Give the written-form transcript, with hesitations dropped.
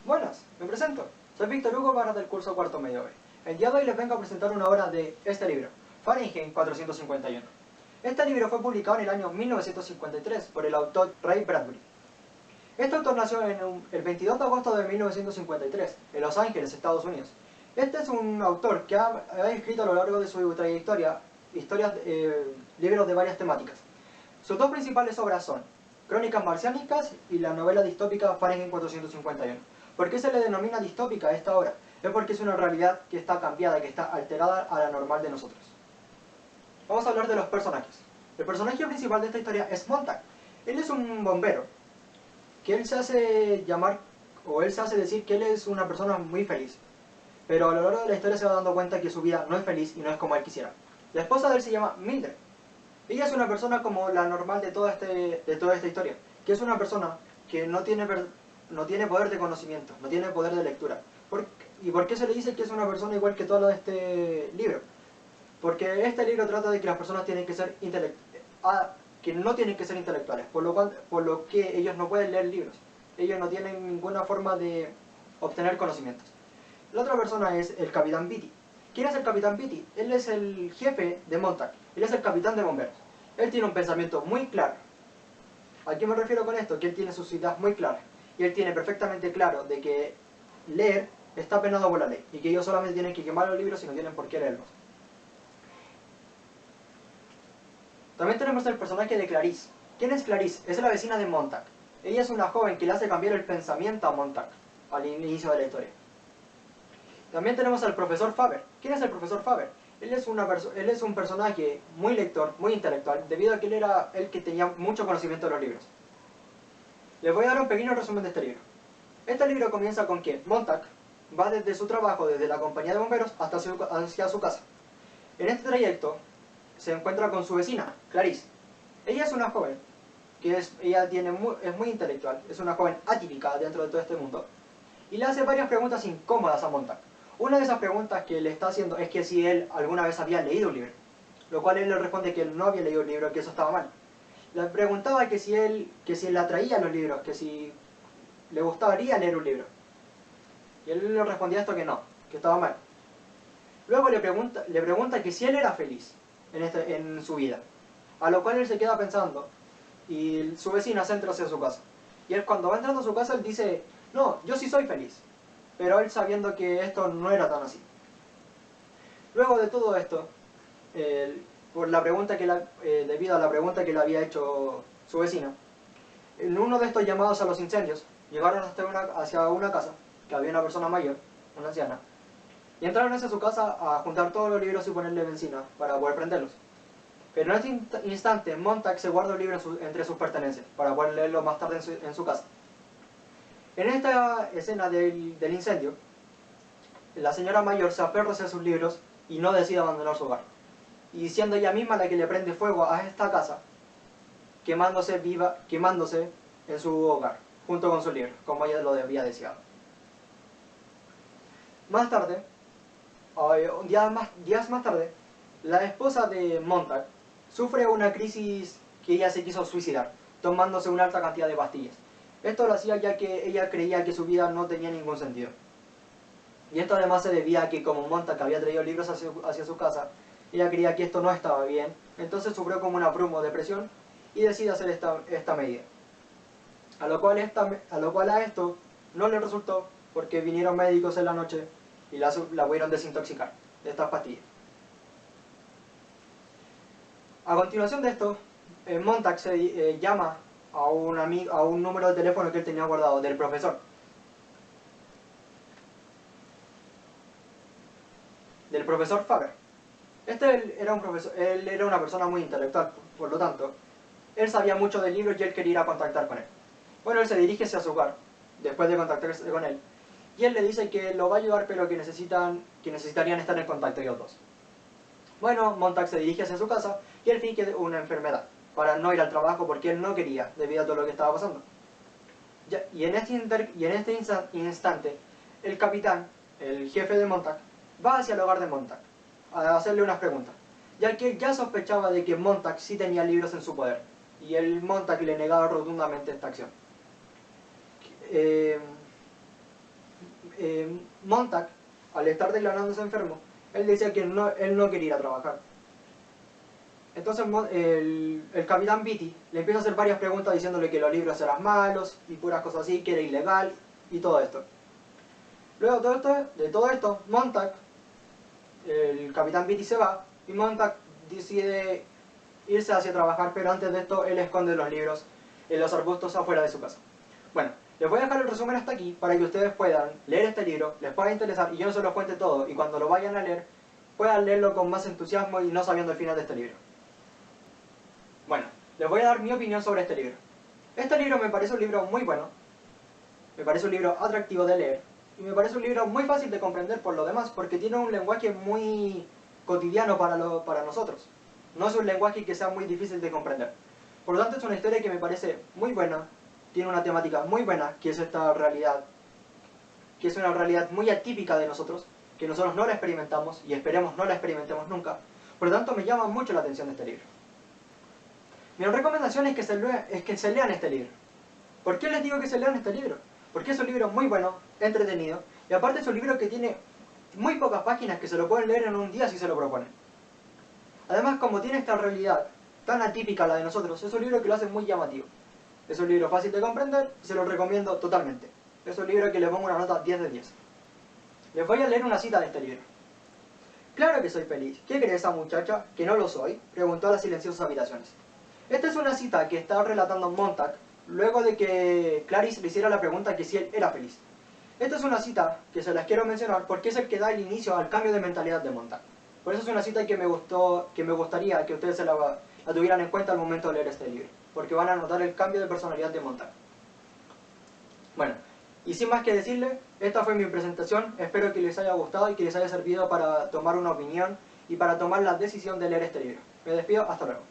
Buenas, me presento. Soy Víctor Hugo Barra del curso cuarto medio B. El día de hoy les vengo a presentar una obra de este libro, Fahrenheit 451. Este libro fue publicado en el año 1953 por el autor Ray Bradbury. Este autor nació el 22 de agosto de 1953 en Los Ángeles, Estados Unidos. Este es un autor que ha escrito a lo largo de su trayectoria libros de varias temáticas. Sus dos principales obras son Crónicas Marciánicas y la novela distópica Fahrenheit 451. ¿Por qué se le denomina distópica a esta obra? Es porque es una realidad que está cambiada, que está alterada a la normal de nosotros. Vamos a hablar de los personajes. El personaje principal de esta historia es Montag. Él es un bombero, que él se hace llamar, o él se hace decir que él es una persona muy feliz. Pero a lo largo de la historia se va dando cuenta que su vida no es feliz y no es como él quisiera. La esposa de él se llama Mildred. Ella es una persona como la normal de toda esta historia, que es una persona que no tiene poder de conocimiento, no tiene poder de lectura. ¿Y por qué se le dice que es una persona igual que toda la de este libro? Porque este libro trata de que las personas tienen que ser que no tienen que ser intelectuales, por lo que ellos no pueden leer libros. Ellos no tienen ninguna forma de obtener conocimientos. La otra persona es el Capitán Beatty. ¿Quién es el Capitán Beatty? Él es el jefe de Montag. Él es el capitán de bomberos. Él tiene un pensamiento muy claro. ¿A qué me refiero con esto? Que él tiene sus ideas muy claras. Y él tiene perfectamente claro de que leer está penado por la ley. Y que ellos solamente tienen que quemar los libros y no tienen por qué leerlos. También tenemos el personaje de Clarice. ¿Quién es Clarice? Es la vecina de Montag. Ella es una joven que le hace cambiar el pensamiento a Montag al inicio de la historia. También tenemos al profesor Faber. ¿Quién es el profesor Faber? Él es un personaje muy lector, muy intelectual, debido a que él era el que tenía mucho conocimiento de los libros. Les voy a dar un pequeño resumen de este libro. Este libro comienza con que Montag va desde su trabajo, desde la compañía de bomberos, hacia su casa. En este trayecto se encuentra con su vecina, Clarice. Ella es una joven, es muy intelectual, es una joven atípica dentro de todo este mundo, y le hace varias preguntas incómodas a Montag. Una de esas preguntas que le está haciendo es que si él alguna vez había leído un libro, lo cual él le responde que él no había leído un libro, que eso estaba mal. Le preguntaba que si él le atraía los libros, que si le gustaría leer un libro. Y él le respondía esto que no, que estaba mal. Luego le pregunta que si él era feliz en su vida, a lo cual él se queda pensando y su vecina se entra hacia su casa. Y él cuando va entrando a su casa él dice, no, yo sí soy feliz. Pero él sabiendo que esto no era tan así. Luego de todo esto, debido a la pregunta que le había hecho su vecina, en uno de estos llamados a los incendios, llegaron hacia una casa, que había una persona mayor, una anciana, y entraron hacia su casa a juntar todos los libros y ponerle benzina para poder prenderlos. Pero en este instante, Montag se guarda el libro entre sus pertenencias, para poder leerlo más tarde en su casa. En esta escena del incendio, la señora mayor se aferra hacia sus libros y no decide abandonar su hogar. Y siendo ella misma la que le prende fuego a esta casa, quemándose en su hogar, junto con sus libros, como ella lo había deseado. Más tarde, días más tarde, la esposa de Montag sufre una crisis que ella se quiso suicidar, tomándose una alta cantidad de pastillas. Esto lo hacía ya que ella creía que su vida no tenía ningún sentido. Y esto además se debía a que como Montag había traído libros hacia su casa, ella creía que esto no estaba bien, entonces sufrió como una bruma o depresión y decide hacer esta medida. A lo cual a esto no le resultó porque vinieron médicos en la noche y la pudieron desintoxicar de estas pastillas. A continuación de esto, Montag se llama a un número de teléfono que él tenía guardado, del profesor. Del profesor Faber. Él era una persona muy intelectual, por lo tanto, él sabía mucho del libro y él quería ir a contactar con él. Bueno, él se dirige hacia su hogar, después de contactarse con él, y él le dice que lo va a ayudar, pero que necesitarían estar en contacto ellos dos. Bueno, Montag se dirige hacia su casa y él finge una enfermedad, para no ir al trabajo porque él no quería, debido a todo lo que estaba pasando. Y en este instante, el capitán, el jefe de Montag, va hacia el hogar de Montag a hacerle unas preguntas, ya que ya sospechaba de que Montag sí tenía libros en su poder, y el Montag le negaba rotundamente esta acción. Montag, al estar declarándose enfermo, él decía que él no quería ir a trabajar. Entonces el capitán Beatty le empieza a hacer varias preguntas diciéndole que los libros eran malos y puras cosas así, que era ilegal y todo esto. Luego de todo esto, Montag, el capitán Beatty se va y Montag decide irse hacia trabajar, pero antes de esto él esconde los libros en los arbustos afuera de su casa. Bueno, les voy a dejar el resumen hasta aquí para que ustedes puedan leer este libro, les pueda interesar y yo no se los cuente todo y cuando lo vayan a leer puedan leerlo con más entusiasmo y no sabiendo el final de este libro. Bueno, les voy a dar mi opinión sobre este libro. Este libro me parece un libro muy bueno, me parece un libro atractivo de leer y me parece un libro muy fácil de comprender por lo demás porque tiene un lenguaje muy cotidiano para nosotros. No es un lenguaje que sea muy difícil de comprender. Por lo tanto es una historia que me parece muy buena, tiene una temática muy buena, que es esta realidad, que es una realidad muy atípica de nosotros, que nosotros no la experimentamos y esperemos no la experimentemos nunca. Por lo tanto me llama mucho la atención este libro. Mi recomendación es que se lean este libro. ¿Por qué les digo que se lean este libro? Porque es un libro muy bueno, entretenido, y aparte es un libro que tiene muy pocas páginas que se lo pueden leer en un día si se lo proponen. Además, como tiene esta realidad tan atípica la de nosotros, es un libro que lo hace muy llamativo. Es un libro fácil de comprender y se lo recomiendo totalmente. Es un libro que le pongo una nota 10 de 10. Les voy a leer una cita de este libro. Claro que soy feliz. ¿Qué cree esa muchacha? ¿Que no lo soy? Preguntó a las silenciosas habitaciones. Esta es una cita que está relatando Montag luego de que Clarice le hiciera la pregunta que si él era feliz. Esta es una cita que se las quiero mencionar porque es el que da el inicio al cambio de mentalidad de Montag. Por eso es una cita que me gustaría que ustedes la tuvieran en cuenta al momento de leer este libro, porque van a notar el cambio de personalidad de Montag. Bueno, y sin más que decirle, esta fue mi presentación, espero que les haya gustado y que les haya servido para tomar una opinión y para tomar la decisión de leer este libro. Me despido, hasta luego.